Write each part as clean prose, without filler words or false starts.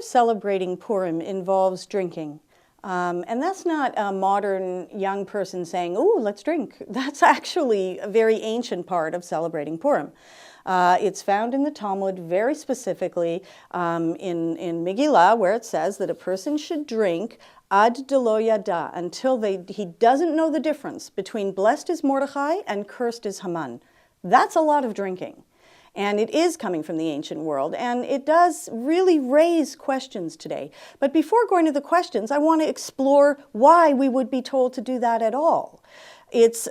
celebrating Purim involves drinking. And that's not a modern young person saying, "Ooh, let's drink." That's actually a very ancient part of celebrating Purim. It's found in the Talmud very specifically in Megillah, where it says that a person should drink ad delo yada, until he doesn't know the difference between blessed is Mordechai and cursed is Haman. That's a lot of drinking. And it is coming from the ancient world, and it does really raise questions today. But before going to the questions, I want to explore why we would be told to do that at all. It's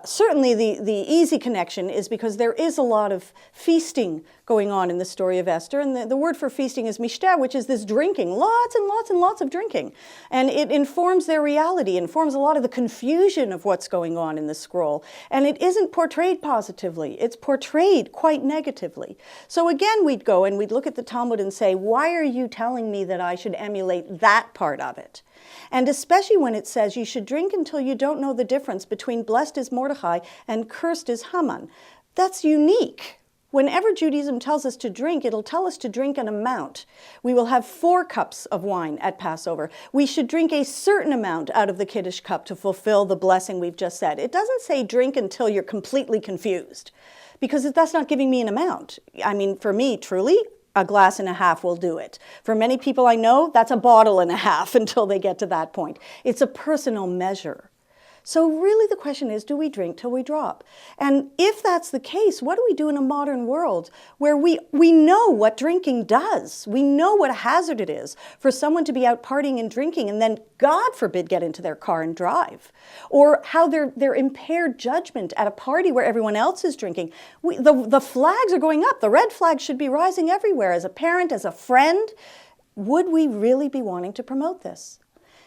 certainly the easy connection is because there is a lot of feasting going on in the story of Esther. And the word for feasting is mishteh, which is this drinking, lots and lots and lots of drinking. And it informs their reality, informs a lot of the confusion of what's going on in the scroll. And it isn't portrayed positively. It's portrayed quite negatively. So again, we'd go and we'd look at the Talmud and say, why are you telling me that I should emulate that part of it? And especially when it says you should drink until you don't know the difference between blessed is Mordechai and cursed is Haman. That's unique. Whenever Judaism tells us to drink, it'll tell us to drink an amount. We will have 4 cups of wine at Passover. We should drink a certain amount out of the Kiddush cup to fulfill the blessing we've just said. It doesn't say drink until you're completely confused, because that's not giving me an amount. I mean, for me, truly, a glass and a half will do it. For many people I know, that's a bottle and a half until they get to that point. It's a personal measure. So really the question is, do we drink till we drop? And if that's the case, what do we do in a modern world where we know what drinking does? We know what a hazard it is for someone to be out partying and drinking and then, God forbid, get into their car and drive. Or how their impaired judgment at a party where everyone else is drinking. The flags are going up. The red flags should be rising everywhere. As a parent, as a friend, would we really be wanting to promote this?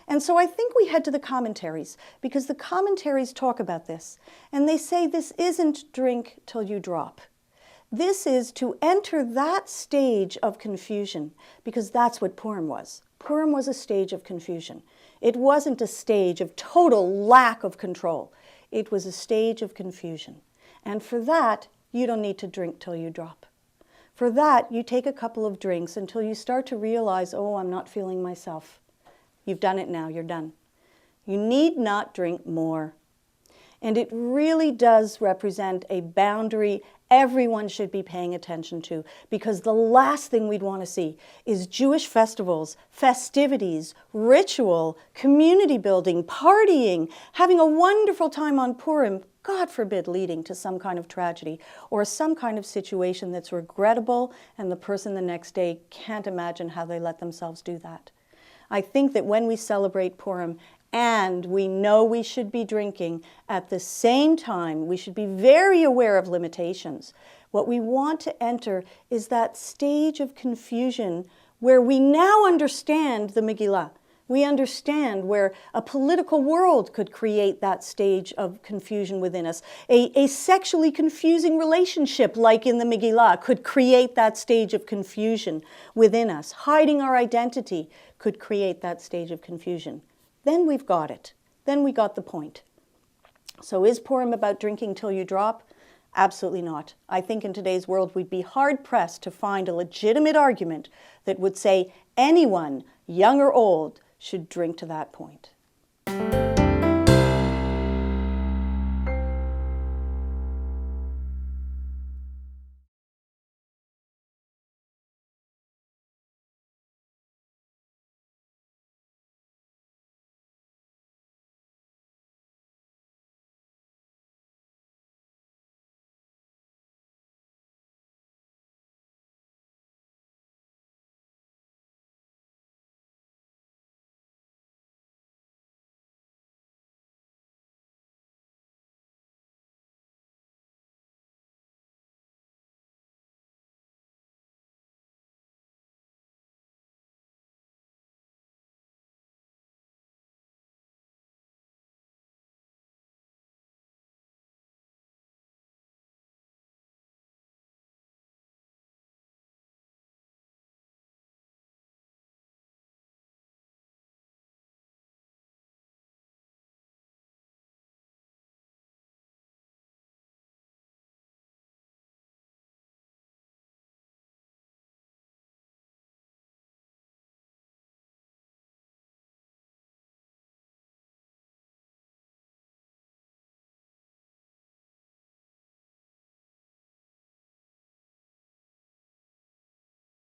And so I think we head to the commentaries, because the commentaries talk about this. And they say this isn't drink till you drop. This is to enter that stage of confusion, because that's what Purim was. Purim was a stage of confusion. It wasn't a stage of total lack of control. It was a stage of confusion. And for that, you don't need to drink till you drop. For that, you take a couple of drinks until you start to realize, oh, I'm not feeling myself. You've done it now, you're done. You need not drink more. And it really does represent a boundary everyone should be paying attention to, because the last thing we'd want to see is Jewish festivals, festivities, ritual, community building, partying, having a wonderful time on Purim, God forbid, leading to some kind of tragedy or some kind of situation that's regrettable, and the person the next day can't imagine how they let themselves do that. I think that when we celebrate Purim and we know we should be drinking, at the same time, we should be very aware of limitations. What we want to enter is that stage of confusion where we now understand the Megillah. We understand where a political world could create that stage of confusion within us. A sexually confusing relationship, like in the Megillah, could create that stage of confusion within us. Hiding our identity could create that stage of confusion. Then we've got it. Then we got the point. So is Purim about drinking till you drop? Absolutely not. I think in today's world we'd be hard-pressed to find a legitimate argument that would say anyone, young or old, should drink to that point.